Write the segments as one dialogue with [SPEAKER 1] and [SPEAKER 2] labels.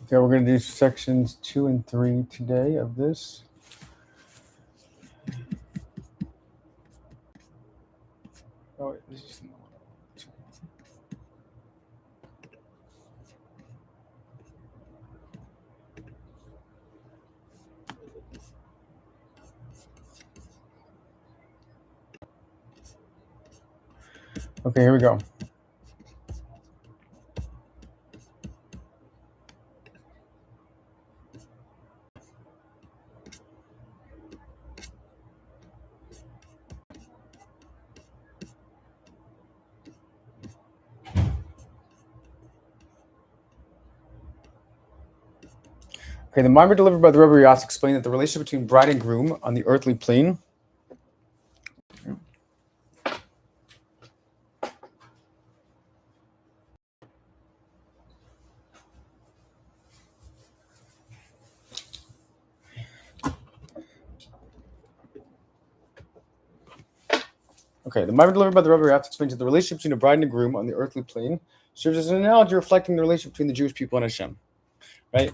[SPEAKER 1] Okay, we're going to do sections 2 and 3 today of this. Oh, wait, this is okay, here we go. Okay, the mimer delivered by the Rebbe Yas explained that the relationship between bride and groom on the earthly plane Okay, the mimer delivered by the Rebbe Yas explains that the relationship between a bride and a groom on the earthly plane serves as an analogy reflecting the relationship between the Jewish people and Hashem. Right?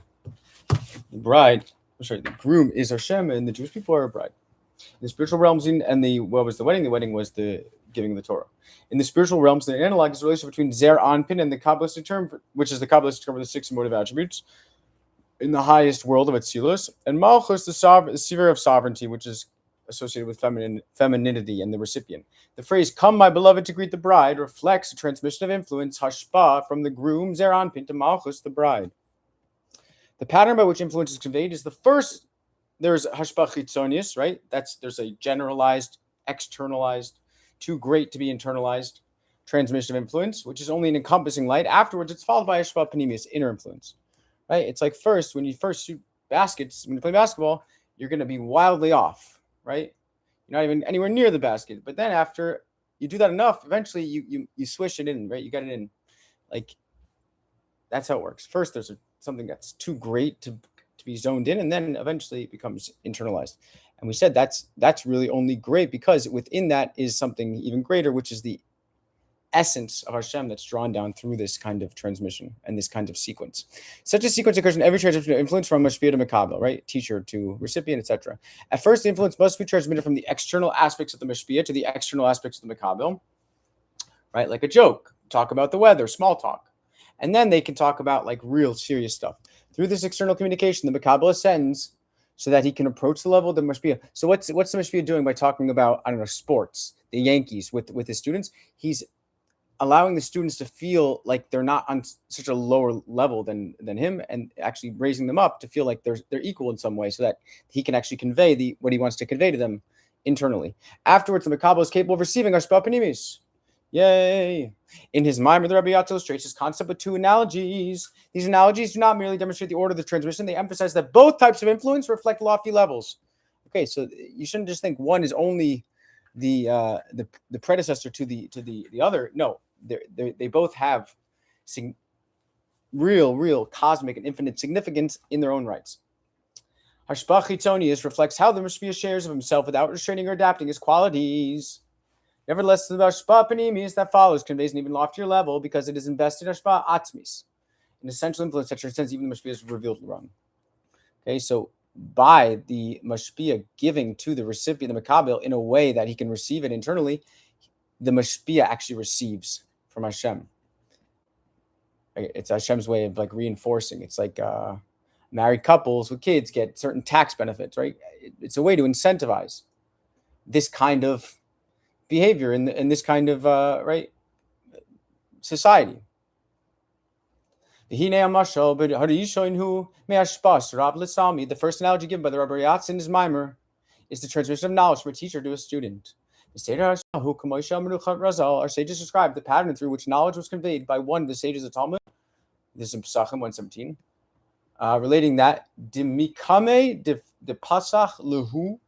[SPEAKER 1] The groom is Hashem, and the Jewish people are a bride. In the spiritual realms, what was the wedding? The wedding was the giving of the Torah. In the spiritual realms, the analog is the relationship between Zer Anpin and the Kabbalistic term, which is the Kabbalistic term for the 6 emotive attributes in the highest world of Atzilus, and Malchus, the sphere of sovereignty, which is associated with femininity and the recipient. The phrase "Come, my beloved, to greet the bride" reflects a transmission of influence, hashpa, from the groom Zer Anpin to Malchus, the bride. The pattern by which influence is conveyed is the first. There's hashpa chitzonius, right? There's a generalized, externalized, too great to be internalized transmission of influence, which is only an encompassing light. Afterwards, it's followed by hashpa panemius, inner influence, right? It's like when you first shoot baskets, when you play basketball, you're going to be wildly off, right? You're not even anywhere near the basket. But then after you do that enough, eventually you swish it in, right? You got it in. Like, that's how it works. First, there's something that's too great to be zoned in, and then eventually it becomes internalized. And we said that's really only great because within that is something even greater, which is the essence of Hashem that's drawn down through this kind of transmission and this kind of sequence. Such a sequence occurs in every transmission of influence from Mashpia to Makabel, right? Teacher to recipient, etc. At first, the influence must be transmitted from the external aspects of the Mashpia to the external aspects of the Makabel, right? Like a joke, talk about the weather, small talk. And then they can talk about like real serious stuff. Through this external communication, the Makabel ascends so that he can approach the level of the Mashpia. So what's the Mashpia doing by talking about, I don't know, sports, the Yankees with his students? He's allowing the students to feel like they're not on such a lower level than him, and actually raising them up to feel like they're equal in some way, so that he can actually convey what he wants to convey to them internally. Afterwards, the Makabel is capable of receiving hashpa panimis. Yay! In his Maimer, the Rebbe Yatz illustrates his concept with 2 analogies. These analogies do not merely demonstrate the order of the transmission; they emphasize that both types of influence reflect lofty levels. Okay, so you shouldn't just think one is only the predecessor to the other. No, they both have real cosmic and infinite significance in their own rights. Hashpa chitzonius reflects how the Mashpia shares of himself without restraining or adapting his qualities. Nevertheless, the hashpa panemius that follows conveys an even loftier level because it is invested in hashpa atzmis, an essential influence that transcends even the Mashpia's revealed run. Okay, so by the Mashpia giving to the recipient, the Makabel, in a way that he can receive it internally, the Mashpia actually receives from Hashem. It's Hashem's way of like reinforcing. It's like married couples with kids get certain tax benefits, right? It's a way to incentivize this kind of behavior in this kind of society. The first analogy given by the Rabbi Yatz in his Maimer is the transmission of knowledge from a teacher to a student. Our sages described the pattern through which knowledge was conveyed by one of the sages of Talmud. This is in Pesachim 117, relating that Dimikame de Pasach Lehu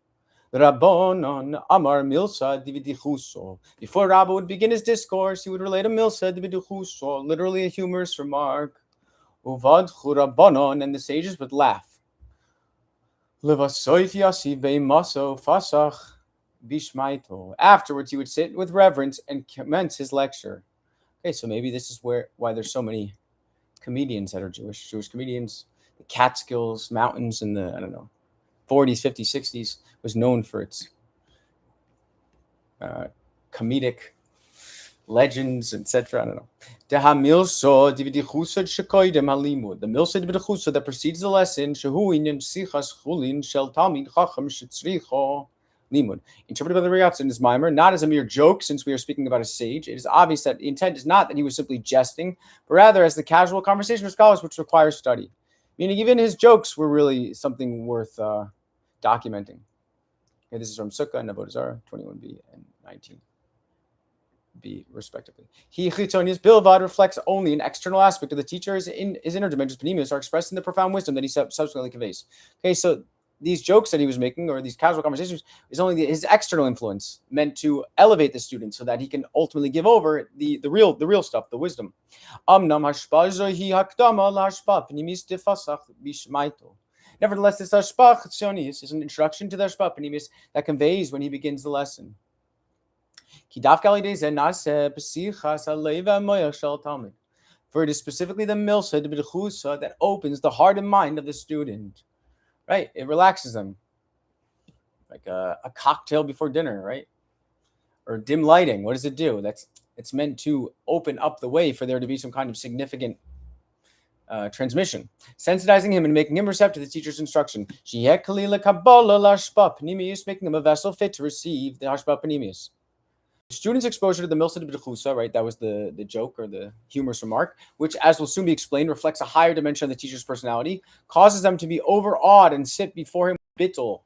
[SPEAKER 1] Rabbonon Amar Milsa Dividichuso. Before Rabbi would begin his discourse, he would relate a Milsa Dividichuso, literally a humorous remark. Uvad Churabbonon, and the sages would laugh. Levasoif Yasi Beimaso Fasach Bishmaito. Afterwards, he would sit with reverence and commence his lecture. Okay, so maybe this is why there's so many comedians that are Jewish comedians. the Catskills Mountains in the, I don't know, 40s, 50s, 60s, was known for its comedic legends, etc. I don't know. The milsa that precedes the lesson, interpreted by the Rayatz in his mimer, not as a mere joke, since we are speaking about a sage. It is obvious that the intent is not that he was simply jesting, but rather as the casual conversation of scholars, which requires study. Meaning, even his jokes were really something worth documenting. Okay, this is from Sukkah and Avodah Zarah, 21b and 19b, respectively. He chitonius bilvad reflects only an external aspect of the teacher. His inner dimensions, panemius, are expressed in the profound wisdom that he subsequently conveys. Okay, so these jokes that he was making, or these casual conversations, is only his external influence meant to elevate the student so that he can ultimately give over the real stuff, the wisdom. Nevertheless, this hashpah chitonius is an introduction to the hashpah panemius that conveys when he begins the lesson. For it is specifically the milsa that opens the heart and mind of the student. Right? It relaxes them. Like a cocktail before dinner, right? Or dim lighting. What does it do? It's meant to open up the way for there to be some kind of significant transmission, sensitizing him and making him receptive to the teacher's instruction. Making him a vessel fit to receive the hashpah panemius. Students' exposure to the milsa de b'dechusa, right? That was the joke or the humorous remark, which, as will soon be explained, reflects a higher dimension of the teacher's personality, causes them to be overawed and sit before him bittul.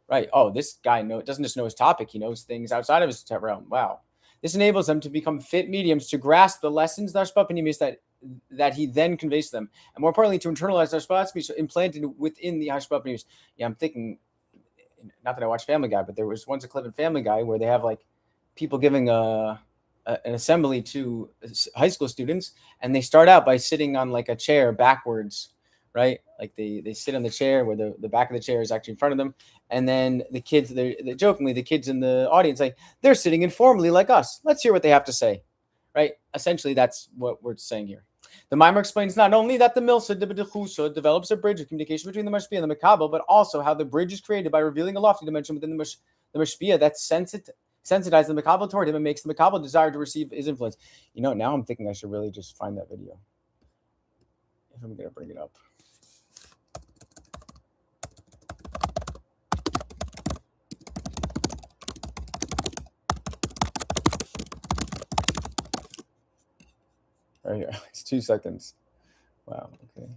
[SPEAKER 1] Right? Oh, this guy doesn't just know his topic; he knows things outside of his realm. Wow! This enables them to become fit mediums to grasp the lessons that he then conveys to them, and more importantly, to internalize the hashpah speech implanted within the hashpah panemius. Yeah, I'm thinking. Not that I watch Family Guy, but there was once a clip in Family Guy where they have like people giving an assembly to high school students, and they start out by sitting on like a chair backwards, right? Like they sit on the chair where the back of the chair is actually in front of them, and then the kids, they're jokingly, the kids in the audience, like they're sitting informally like us. Let's hear what they have to say, right? Essentially, that's what we're saying here. The mimer explains not only that the milsa de b'dechusa develops a bridge of communication between the mashpia and the makabel, but also how the bridge is created by revealing a lofty dimension within the mashpia that sensitizes the makabel toward him and makes the makabel desire to receive his influence. Now I'm thinking I should really just find that video if I'm going to bring it up. Right here. It's 2 seconds. Wow. Okay.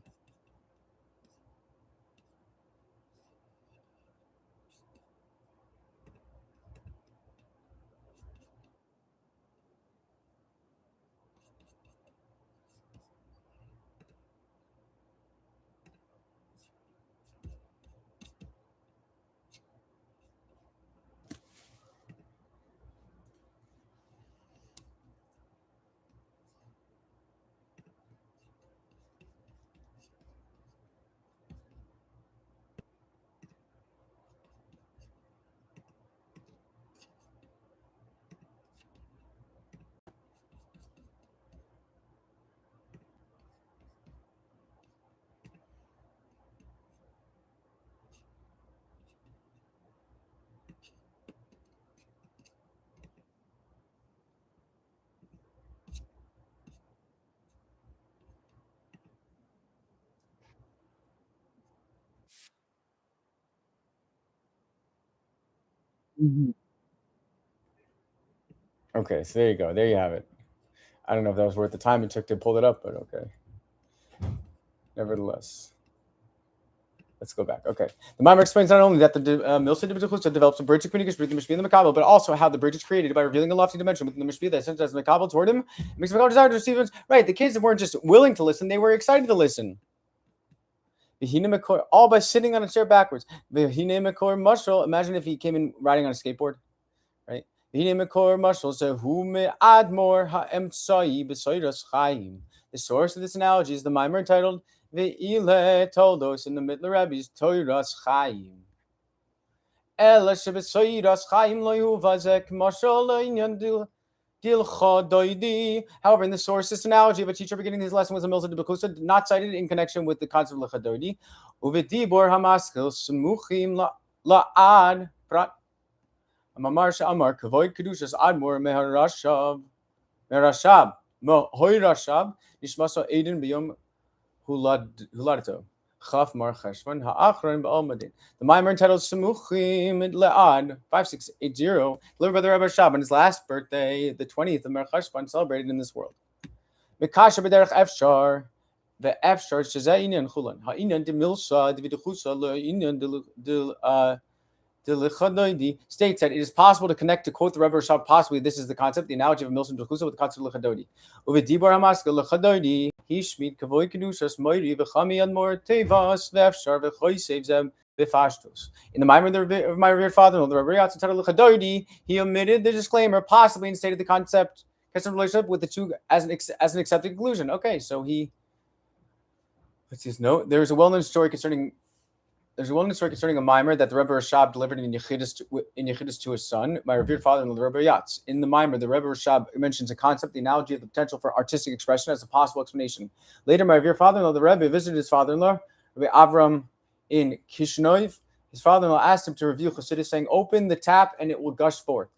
[SPEAKER 1] Okay, so there you go. There you have it. I don't know if that was worth the time it took to pull it up, but okay. Nevertheless, let's go back. Okay. The mimer explains not only that the milsa de b'dechusa develops a bridge of communication between the mashpia and the makabel, but also how the bridge is created by revealing a lofty dimension within the mashpia that sensitizes the makabel toward him, makes the makabel desire to receive it. Right. The kids weren't just willing to listen; they were excited to listen. All by sitting on a chair backwards. Imagine if he came in riding on a skateboard, right? The source of this analogy is the mimer entitled "Ve'ile Toldos" in the Mittler Rebbe's Toiras Chaim. Lecha Dodi. However, in the source, this analogy of a teacher beginning his lesson with a milza de bekusa, not cited in connection with the concept of Lecha Dodi. Uvedibor hamaskil smuchim la'ad prat. Amar she'amar kavoid kedushas admor meharashab mohoirashab nishmaso eden biyom huladato. Chaf Mar Cheshvan Ha'achron Ba'almadin. The Maimer entitled Samuchim Le'ad 5680, delivered by the Rebbe Shab on his last birthday, the 20th of Mar Cheshvan, celebrated in this world. Mikasha B'derech Efshar, the Efshar Shazeh Inyan Chulan Ha'inyan de Milsa de Viduchusa Le'inyan de Lecha Dodi states that it is possible to connect, to quote the Rebbe Shab, possibly this is the concept, the analogy of a Milsa de Viduchusa with the concept of Lecha Dodi. Uvidibor Hamaska Lecha Dodi. Hishmid kavoy kedushas moiri v'chami admor tevas v'efshar v'choy them v'fashtos. In the Maimer of my revered father-in-law, the Rebbe Yatz entitled Lecha Dodi, he omitted the disclaimer, possibly, and stated the concept of relationship with the two as an accepted conclusion. Okay, so let's just note. There's a well-known story concerning a Maimer that the Rebbe Rashab delivered in Yechidus to his son, my revered father-in-law, the Rebbe Yatz. In the Maimer, the Rebbe Rashab mentions a concept, the analogy of the potential for artistic expression as a possible explanation. Later, my revered father-in-law, the Rebbe, visited his father-in-law, Rebbe Avram, in Kishnov. His father-in-law asked him to review Chassidus, saying, "Open the tap and it will gush forth."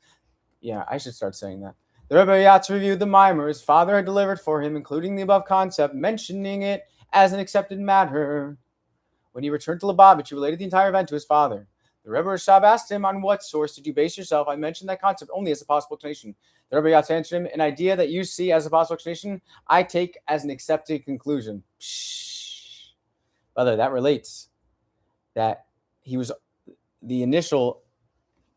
[SPEAKER 1] Yeah, I should start saying that. The Rebbe Yatz reviewed the Maimer his father had delivered for him, including the above concept, mentioning it as an accepted matter. When he returned to Lubavitch, he related the entire event to his father. The Rebbe Rashab asked him, "On what source did you base yourself? I mentioned that concept only as a possible explanation." The Rebbe Yatz answered him, "An idea that you see as a possible explanation, I take as an accepted conclusion." Brother, that relates that he was the initial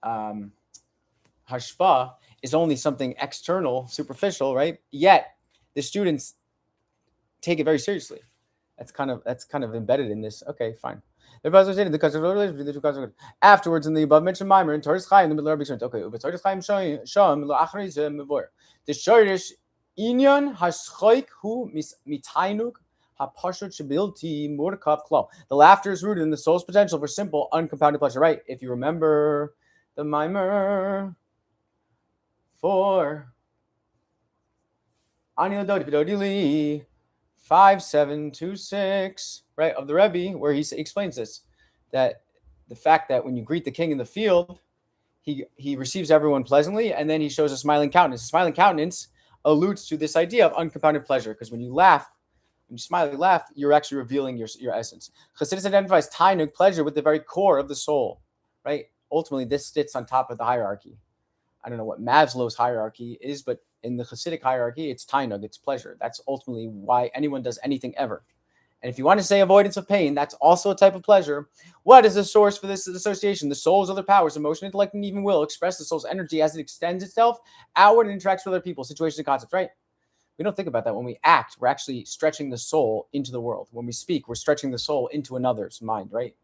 [SPEAKER 1] hashpa is only something external, superficial, right? Yet the students take it very seriously. That's kind of embedded in this. Okay, fine. Afterwards, in the above mentioned Maimer, in Torah Chaim, in the middle of Rabbi okay, but Torah Chaim Shom the Shorish Inyan Haschoik Hu Mitainuk Hapashut Shabilti Murkav Klo. The laughter is rooted in the soul's potential for simple, uncompounded pleasure. Right? If you remember the Maimer for Ani Dodi Li 5726, right, of the Rebbe, where he explains this, that the fact that when you greet the king in the field, he receives everyone pleasantly, and then he shows a smiling countenance. A smiling countenance alludes to this idea of uncompounded pleasure, because when you laugh, when you smile, you laugh, you're actually revealing your essence. Chassidus identifies tainug, pleasure, with the very core of the soul, right? Ultimately, this sits on top of the hierarchy. I don't know what Maslow's hierarchy is, but in the Hasidic hierarchy, it's tainug, it's pleasure. That's ultimately why anyone does anything ever. And if you want to say avoidance of pain, that's also a type of pleasure. What is the source for this association? The soul's other powers, emotion, intellect, and even will, express the soul's energy as it extends itself outward and interacts with other people, situations, and concepts, right? We don't think about that. When we act, we're actually stretching the soul into the world. When we speak, we're stretching the soul into another's mind, right?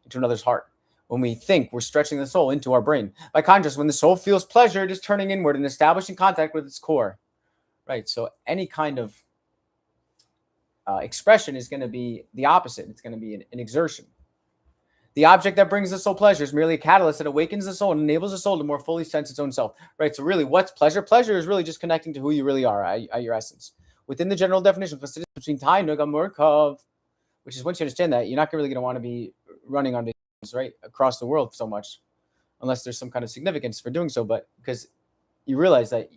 [SPEAKER 1] Into another's heart. When we think, we're stretching the soul into our brain. By contrast, when the soul feels pleasure, it is turning inward and establishing contact with its core. Right? So any kind of expression is going to be the opposite. It's going to be an exertion. The object that brings the soul pleasure is merely a catalyst that awakens the soul and enables the soul to more fully sense its own self. Right? So really, what's pleasure? Pleasure is really just connecting to who you really are, at your essence. Within the general definition, between tainug and murkav, which is once you understand that, you're not really going to want to be running on right across the world so much, unless there's some kind of significance for doing so. But because you realize that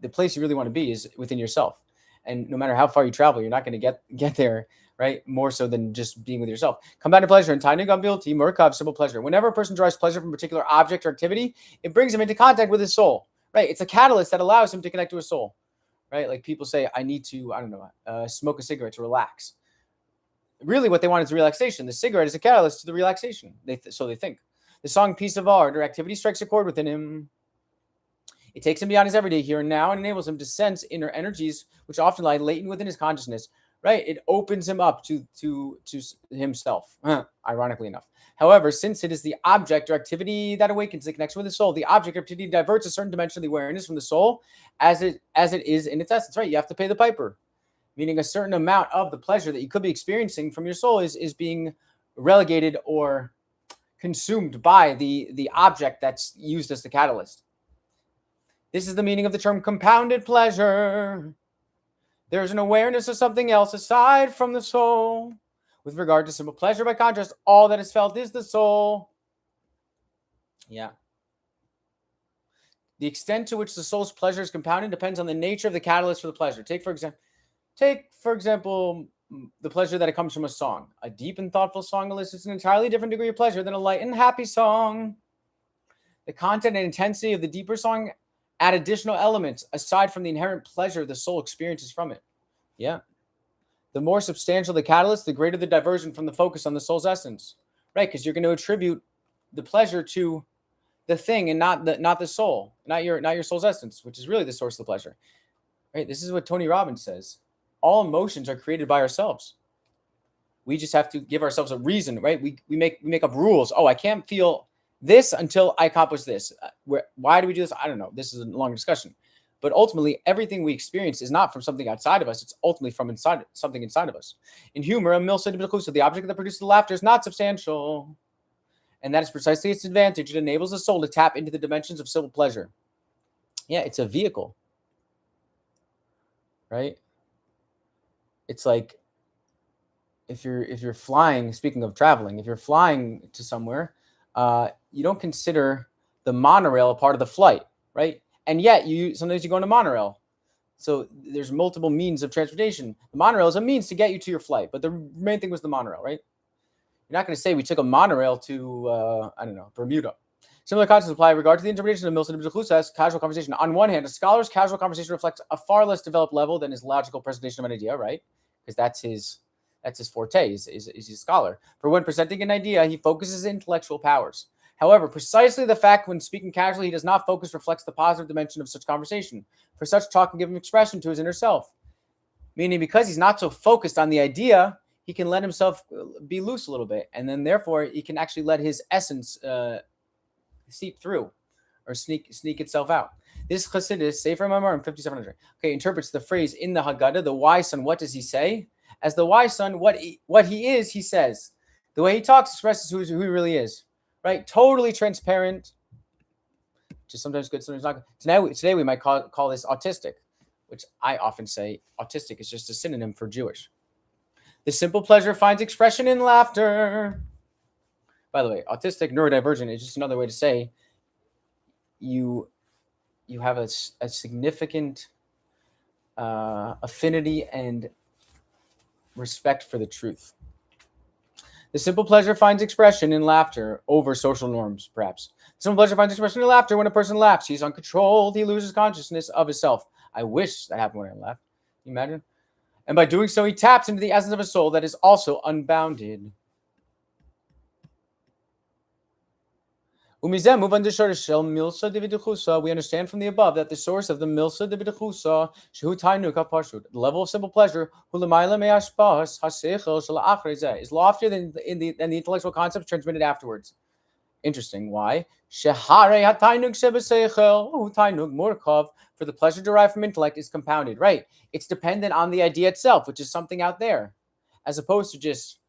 [SPEAKER 1] the place you really want to be is within yourself, and no matter how far you travel, you're not going to get there, right? More so than just being with yourself. Combative pleasure and tainug ability, murkav, simple pleasure. Whenever a person derives pleasure from a particular object or activity, it brings him into contact with his soul, right? It's a catalyst that allows him to connect to his soul, right? Like people say, I need to, smoke a cigarette to relax. Really, what they want is relaxation. The cigarette is a catalyst to the relaxation. So they think. The song Piece of Art or activity strikes a chord within him. It takes him beyond his everyday here and now and enables him to sense inner energies, which often lie latent within his consciousness. Right? It opens him up to himself, ironically enough. However, since it is the object or activity that awakens the connection with the soul, the object or activity diverts a certain dimension of the awareness from the soul as it is in its essence. Right? You have to pay the piper. Meaning a certain amount of the pleasure that you could be experiencing from your soul is being relegated or consumed by the object that's used as the catalyst. This is the meaning of the term compounded pleasure. There is an awareness of something else aside from the soul. With regard to simple pleasure, by contrast, all that is felt is the soul. Yeah. The extent to which the soul's pleasure is compounded depends on the nature of the catalyst for the pleasure. Take, for example, the pleasure that it comes from a song. A deep and thoughtful song elicits an entirely different degree of pleasure than a light and happy song. The content and intensity of the deeper song add additional elements aside from the inherent pleasure the soul experiences from it. Yeah. The more substantial the catalyst, the greater the diversion from the focus on the soul's essence. Right? Because you're going to attribute the pleasure to the thing and not the soul, not your soul's essence, which is really the source of the pleasure. Right? This is what Tony Robbins says. All emotions are created by ourselves. We just have to give ourselves a reason, right? We make up rules. Oh, I can't feel this until I accomplish this. Why do we do this? I don't know. This is a long discussion. But ultimately, everything we experience is not from something outside of us. It's ultimately from something inside of us. In humor, a milsa d'b'chlusa, the object that produces the laughter, is not substantial. And that is precisely its advantage. It enables the soul to tap into the dimensions of simple pleasure. Yeah, it's a vehicle. Right? It's like if you're flying, speaking of traveling, if you're flying to somewhere, you don't consider the monorail a part of the flight, right? And yet sometimes you go on a monorail. So there's multiple means of transportation. The monorail is a means to get you to your flight, but the main thing was the monorail, right? You're not going to say we took a monorail to, Bermuda. Similar concepts apply in regard to the interpretation of Milson d'b'chlusa as casual conversation. On one hand, a scholar's casual conversation reflects a far less developed level than his logical presentation of an idea, right? Because that's his forte, is a scholar. For when presenting an idea, he focuses his intellectual powers. However, precisely the fact when speaking casually he does not focus reflects the positive dimension of such conversation. For such talk can give him expression to his inner self. Meaning because he's not so focused on the idea, he can let himself be loose a little bit. And then therefore he can actually let his essence seep through or sneak itself out. This Chassidus, Sefer Mamar in 5700, interprets the phrase in the Haggadah, the wise son, what does he say? As the wise son, what he is, he says. The way he talks expresses who he really is, right? Totally transparent, which is sometimes good, sometimes not good. Today we might call this autistic, which I often say autistic is just a synonym for Jewish. The simple pleasure finds expression in laughter. By the way, autistic, neurodivergent is just another way to say you have a significant affinity and respect for the truth. The simple pleasure finds expression in laughter over social norms, perhaps. The simple pleasure finds expression in laughter when a person laughs. He's uncontrolled. He loses consciousness of himself. I wish that happened when I laughed. Can you imagine? And by doing so, he taps into the essence of a soul that is also unbounded. We understand from the above that the source of the milsa d'b'chlusa, the level of simple pleasure, is loftier than the intellectual concepts transmitted afterwards. Interesting. Why? For the pleasure derived from intellect is compounded. Right. It's dependent on the idea itself, which is something out there, as opposed to just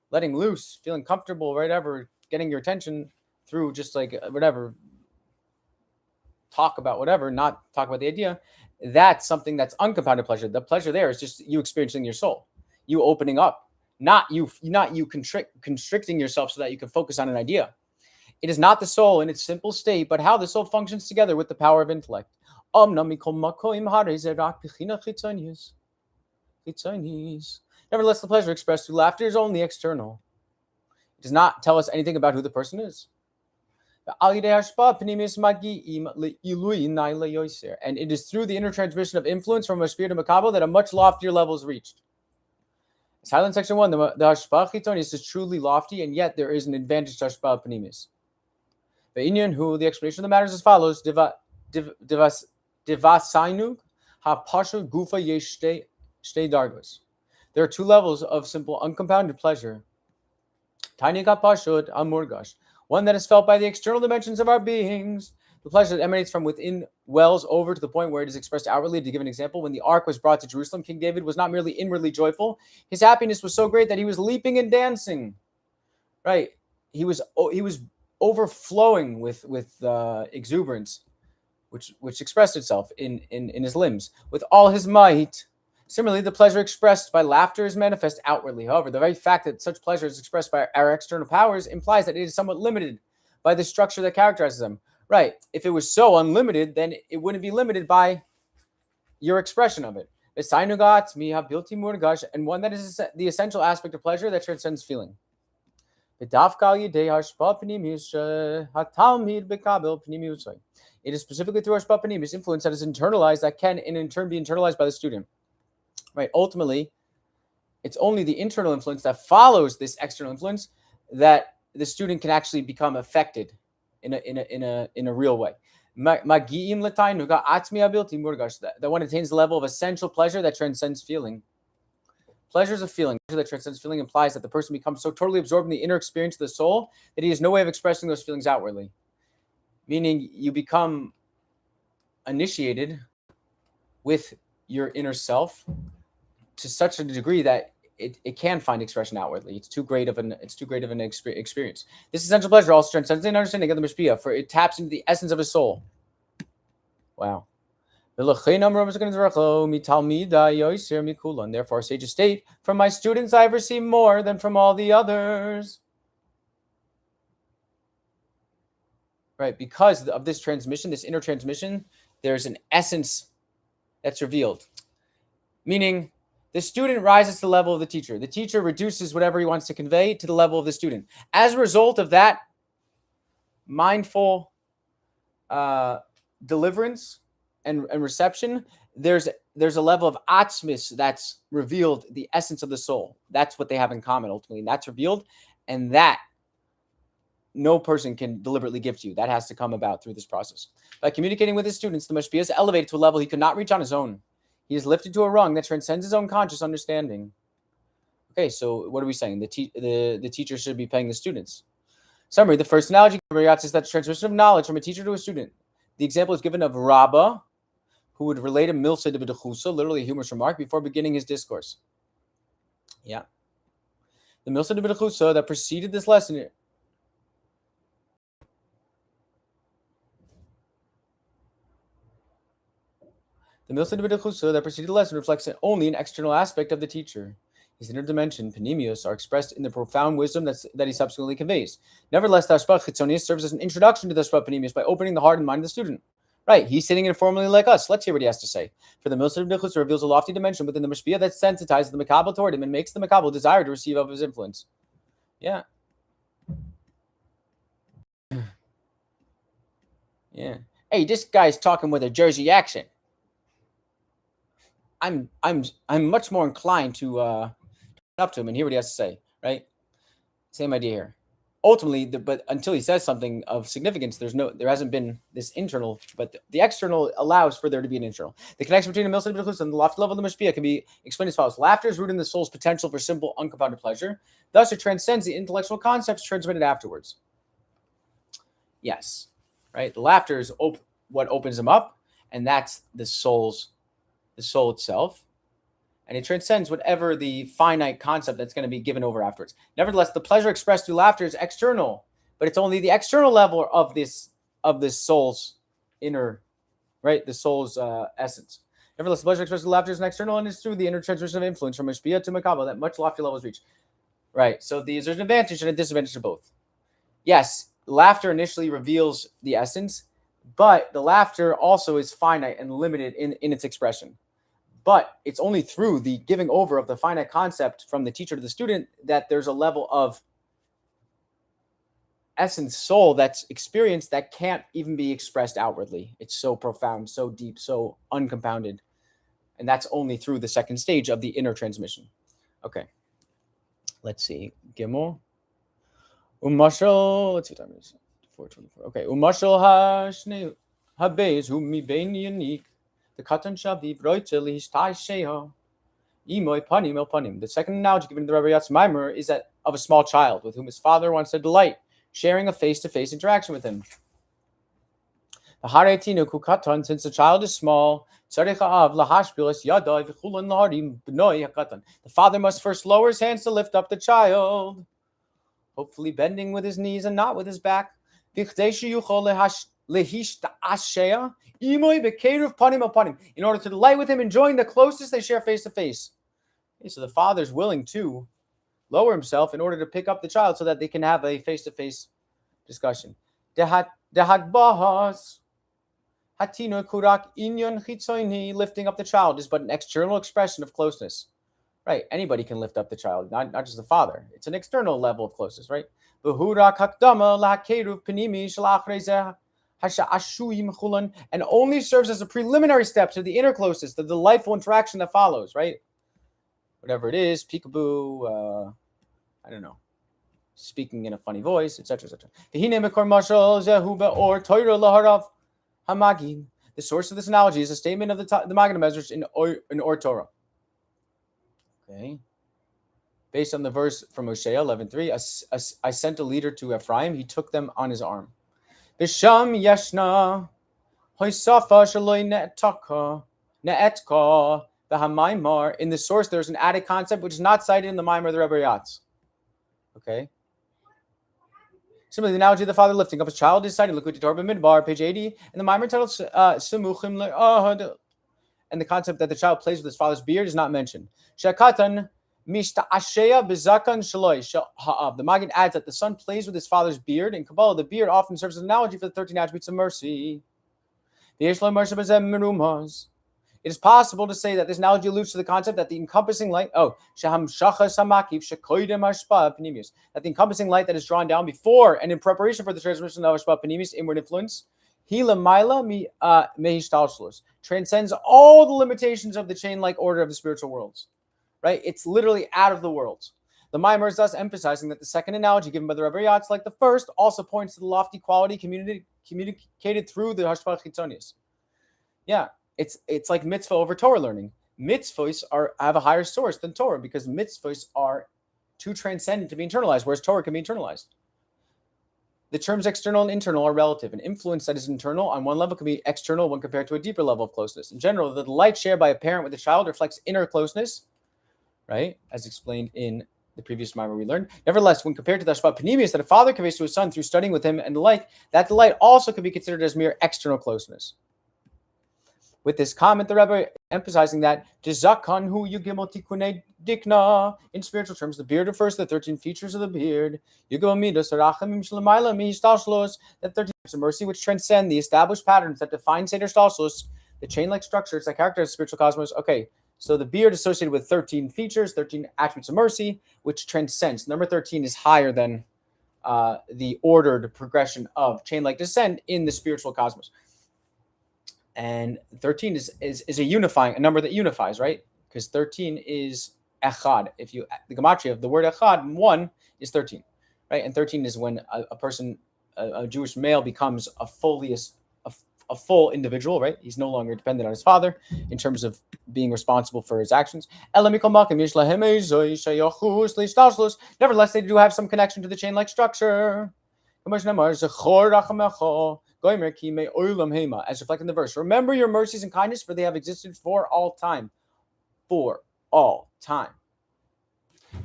[SPEAKER 1] letting loose, feeling comfortable, whatever, getting your attention through just like whatever, talk about whatever, not talk about the idea. That's something that's uncompounded pleasure. The pleasure there is just you experiencing your soul, you opening up, not you constricting yourself so that you can focus on an idea. It is not the soul in its simple state, but how the soul functions together with the power of intellect. Nevertheless, the pleasure expressed through laughter is only external. It does not tell us anything about who the person is. And it is through the inner transmission of influence from a spirit of Makabo that a much loftier level is reached. As highlighted in section 1, the Hashpah Chitonis is truly lofty, and yet there is an advantage to Hashpah Panimis. The explanation of the matter is as follows: Devasainug ha-pashu gufa yesh shtei dargos. There are two levels of simple, uncompounded pleasure. Tainik ha-pashut amurgash. One that is felt by the external dimensions of our beings. The pleasure that emanates from within wells over to the point where it is expressed outwardly. To give an example, when the ark was brought to Jerusalem, King David was not merely inwardly joyful. His happiness was so great that he was leaping and dancing. Right? He was overflowing with exuberance which expressed itself in his limbs with all his might. Similarly, the pleasure expressed by laughter is manifest outwardly. However, the very fact that such pleasure is expressed by our external powers implies that it is somewhat limited by the structure that characterizes them. Right. If it was so unlimited, then it wouldn't be limited by your expression of it. And one that is the essential aspect of pleasure that transcends feeling. It is specifically through Hashpah Panimis influence that is internalized, that can in turn be internalized by the student. Right. Ultimately, it's only the internal influence that follows this external influence that the student can actually become affected in a real way. That one attains the level of essential pleasure that transcends feeling. Pleasure is a feeling. Pleasure that transcends feeling implies that the person becomes so totally absorbed in the inner experience of the soul that he has no way of expressing those feelings outwardly. Meaning you become initiated with your inner self to such a degree that it can find expression outwardly. It's too great of an experience. This essential pleasure also transcends the understanding of the Mishpia, for it taps into the essence of his soul. Wow. Therefore, sages state, from my students I have received more than from all the others. Right, because of this transmission, this inner transmission, there's an essence that's revealed. Meaning, the student rises to the level of the teacher. The teacher reduces whatever he wants to convey to the level of the student. As a result of that mindful deliverance and reception, there's a level of atzmis that's revealed, the essence of the soul. That's what they have in common ultimately. And that's revealed, and that no person can deliberately give to you. That has to come about through this process. By communicating with his students, the mashpia is elevated to a level he could not reach on his own. He is lifted to a rung that transcends his own conscious understanding. Okay, so what are we saying? The teacher should be paying the students. Summary: the first analogy is that the transmission of knowledge from a teacher to a student. The example is given of Rabbah, who would relate a milsa de b'dechusa, literally a humorous remark, before beginning his discourse. Yeah, the milsa de b'dechusa that preceded this lesson. The milsa de b'dechusa that preceded the lesson reflects only an external aspect of the teacher. His inner dimension, panemius, are expressed in the profound wisdom that he subsequently conveys. Nevertheless, the Hashpah Chitzonius serves as an introduction to the Hashpah Panemius by opening the heart and mind of the student. Right, he's sitting informally like us. Let's hear what he has to say. For the milsa de b'dechusa reveals a lofty dimension within the mashpia that sensitizes the makabel toward him and makes the makabel desire to receive of his influence. Yeah. Yeah. Hey, this guy's talking with a Jersey accent. I'm much more inclined to up to him and hear what he has to say, right? Same idea here. Ultimately, but until he says something of significance, there hasn't been this internal, but the external allows for there to be an internal. The connection between the milsa de b'dechusa and the lofty level of the mashpia can be explained as follows: laughter is rooted in the soul's potential for simple, uncompounded pleasure. Thus, it transcends the intellectual concepts transmitted afterwards. Yes, right. The laughter is what opens them up, and that's the soul itself. And it transcends whatever the finite concept that's going to be given over afterwards. Nevertheless, the pleasure expressed through laughter is external, but it's only the external level of this soul's inner, right? The soul's essence. Nevertheless, the pleasure expressed through laughter is an external, and it's through the inner transmission of influence from mashpia to makabel that much loftier levels reach. Right. So there's an advantage and a disadvantage to both. Yes, laughter initially reveals the essence, but the laughter also is finite and limited in its expression. But it's only through the giving over of the finite concept from the teacher to the student that there's a level of essence, soul that's experienced that can't even be expressed outwardly. It's so profound, so deep, so uncompounded. And that's only through the second stage of the inner transmission. Okay. Let's see. Gimel. Umashal. Let's see what time it is. 4:24. Okay. Umashal hashne habez hu mi bein unique. The katan shaviv roitzel hishtai sheha. Imoy panim el panim. The second analogy given in the Rabbi Yatz Maimer is that of a small child with whom his father wants to delight, sharing a face-to-face interaction with him. The haretinu kukatan, since the child is small, the father must first lower his hands to lift up the child, hopefully bending with his knees and not with his back, Lehishta imoy bekeruv panim upanim, in order to delight with him, enjoying the closest they share face to face. So the father's willing to lower himself in order to pick up the child so that they can have a face-to-face discussion. Dehagbahas hatino kurak inyon chitzoini, lifting up the child is but an external expression of closeness. Right? Anybody can lift up the child, not just the father. It's an external level of closeness, right? Behurak hakdama lahakeruv panimi shalachrezeh hashashuyim, and only serves as a preliminary step to the inner closeness, the delightful interaction that follows, right? Whatever it is, peekaboo, I don't know, speaking in a funny voice, etc., etc. The source of this analogy is a statement of the Maggid Medrash in Or Torah. Okay, based on the verse from Hosea 11:3, I sent a leader to Ephraim; he took them on his arm. Bisham yeshna hoisafa shaloi ne'etka v'hamaymar. In the source, there's an added concept which is not cited in the Maimar of the Rebbe Yatz. Okay. Similarly, the analogy of the father lifting up his child is cited in Likutei Torah B'Midbar, page 80, and the Maimar titled Semuchim le'ahad, and the concept that the child plays with his father's beard is not mentioned. Shekatan mishta'asheya b'zakan shaloi ha'av. The Maggid adds that the son plays with his father's beard. In Kabbalah, the beard often serves as an analogy for the 13 attributes of mercy. It is possible to say that this analogy alludes to the concept that the encompassing light, that the encompassing light that is drawn down before and in preparation for the transmission of Hashpah Panimis, inward influence, transcends all the limitations of the chain-like order of the spiritual worlds. Right? It's literally out of the worlds. The Maimar is thus emphasizing that the second analogy given by the Rebbe Yatz, like the first, also points to the lofty quality communicated through the Hashpah Chitzonius. Yeah. It's like mitzvah over Torah learning. Mitzvahs have a higher source than Torah because mitzvahs are too transcendent to be internalized, whereas Torah can be internalized. The terms external and internal are relative. An influence that is internal on one level can be external when compared to a deeper level of closeness. In general, the delight shared by a parent with a child reflects inner closeness, right? As explained in the previous Maimar we learned. Nevertheless, when compared to the Hashpah Panimis that a father conveys to his son through studying with him and the like, that delight also can be considered as mere external closeness. With this comment, the Rebbe emphasizing that in spiritual terms, the beard refers to the 13 features of the beard. The 13 types of mercy which transcend the established patterns that define Seder Shtalshlus, the chain-like structures that characterize the spiritual cosmos. Okay, so the beard associated with 13 features, 13 attributes of mercy, which transcends. Number 13 is higher than the ordered progression of chain-like descent in the spiritual cosmos. And 13 is a number that unifies, right? Because 13 is echad. The gematria of the word echad, 1 is 13, right? And 13 is when a person, a Jewish male, becomes a full individual, right? He's no longer dependent on his father in terms of being responsible for his actions. Nevertheless, they do have some connection to the chain-like structure. As reflected in the verse, remember your mercies and kindness, for they have existed for all time. For all time.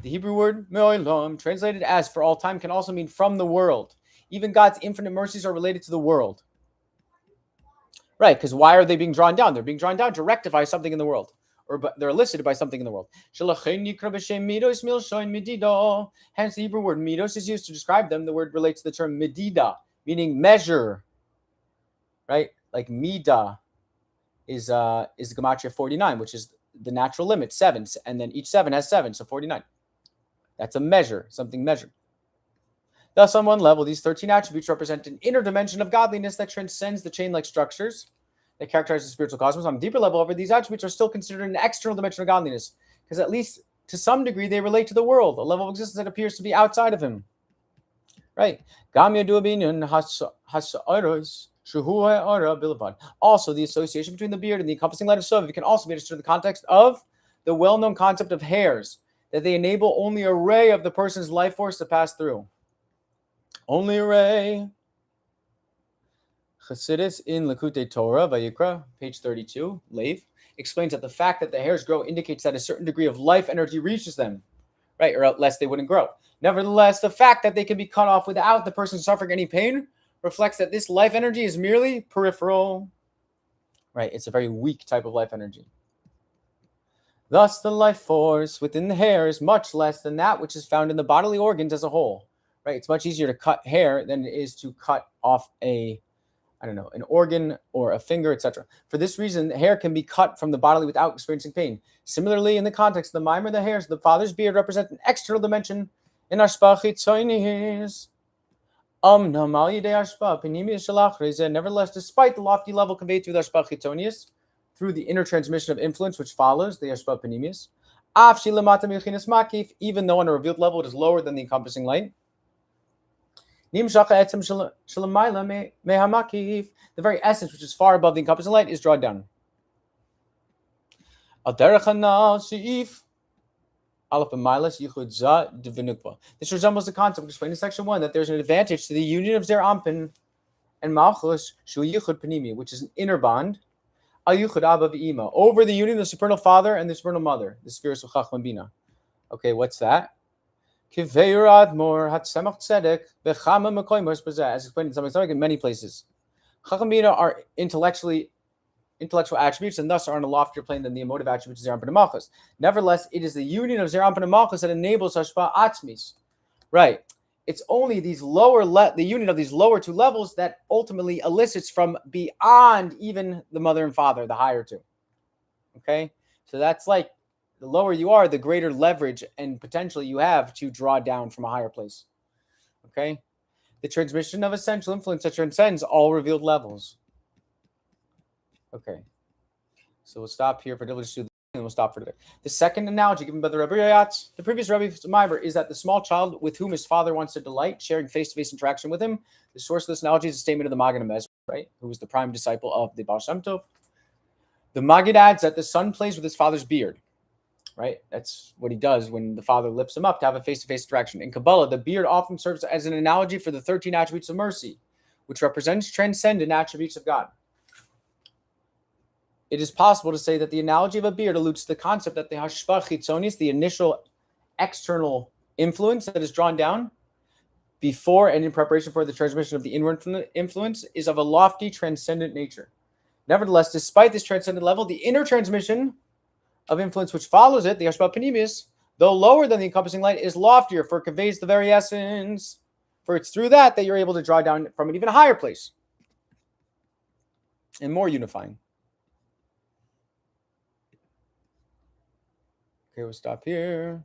[SPEAKER 1] The Hebrew word me'olam, translated as for all time, can also mean from the world. Even God's infinite mercies are related to the world. Right, because why are they being drawn down? They're being drawn down to rectify something in the world. Or they're elicited by something in the world. Hence, the Hebrew word midos is used to describe them. The word relates to the term medida, meaning measure. Right? Like mida is the gematria 49, which is the natural limit, 7. And then each 7 has 7, so 49. That's a measure, something measured. Thus, on one level, these 13 attributes represent an inner dimension of godliness that transcends the chain-like structures that characterize the spiritual cosmos. On a deeper level, however, these attributes are still considered an external dimension of godliness, because at least to some degree they relate to the world, a level of existence that appears to be outside of him. Right? Also, the association between the beard and the encompassing light of Soviv can also be understood in the context of the well-known concept of hairs, that they enable only a ray of the person's life force to pass through. Only a ray. Chassidus in Likutei Torah, Vayikra, page 32, Lev, explains that the fact that the hairs grow indicates that a certain degree of life energy reaches them, right? Or else they wouldn't grow. Nevertheless, the fact that they can be cut off without the person suffering any pain reflects that this life energy is merely peripheral. Right? It's a very weak type of life energy. Thus, the life force within the hair is much less than that which is found in the bodily organs as a whole. Right? It's much easier to cut hair than it is to cut off an organ or a finger, etc. For this reason, hair can be cut from the bodily without experiencing pain. Similarly, in the context of the mimer, the hairs of the father's beard represent an external dimension in Ashpa Chitzonis. Nevertheless, despite the lofty level conveyed through the Ashpa Chitzonis, through the inner transmission of influence which follows the Ashpa Panemius, even though on a revealed level it is lower than the encompassing light, the very essence which is far above the encompassing light is drawn down. This resembles the concept explained in section 1 that there's an advantage to the union of Zer Ampin and Malchus, which is an inner bond, over the union of the supernal father and the supernal mother, the spheres of Chachma and Bina. Okay, what's that? As explained in some in many places. Chacham and Bina are intellectual attributes and thus are on a loftier plane than the emotive attributes of Zer Ampin and Malchus. Nevertheless, it is the union of Zer Ampin and Malchus that enables Hashpa Atzmis. Right. It's only the union of these lower two levels that ultimately elicits from beyond even the mother and father, the higher two. Okay? So that's like the lower you are, the greater leverage and potential you have to draw down from a higher place. Okay? The transmission of essential influence that transcends all revealed levels. Okay. So we'll stop here for diligence and we'll stop for today. The second analogy given by the Rebbe Yatz, the previous Rebbe Maimer, is that the small child with whom his father wants to delight, sharing face-to-face interaction with him. The source of this analogy is a statement of the Maggid HaMezrach, right, who was the prime disciple of the Baal Shem Tov. The Maggid adds that the son plays with his father's beard, right? That's what he does when the father lifts him up to have a face-to-face interaction. In Kabbalah, the beard often serves as an analogy for the 13 attributes of mercy, which represents transcendent attributes of God. It is possible to say that the analogy of a beard alludes to the concept that the hashpah chitzonis, the initial external influence that is drawn down before and in preparation for the transmission of the inward influence, is of a lofty transcendent nature. Nevertheless, despite this transcendent level, the inner transmission of influence which follows it, the hashpah panemius, though lower than the encompassing light, is loftier, for it conveys the very essence. For it's through that you're able to draw down from an even higher place and more unifying. Okay, we'll stop here.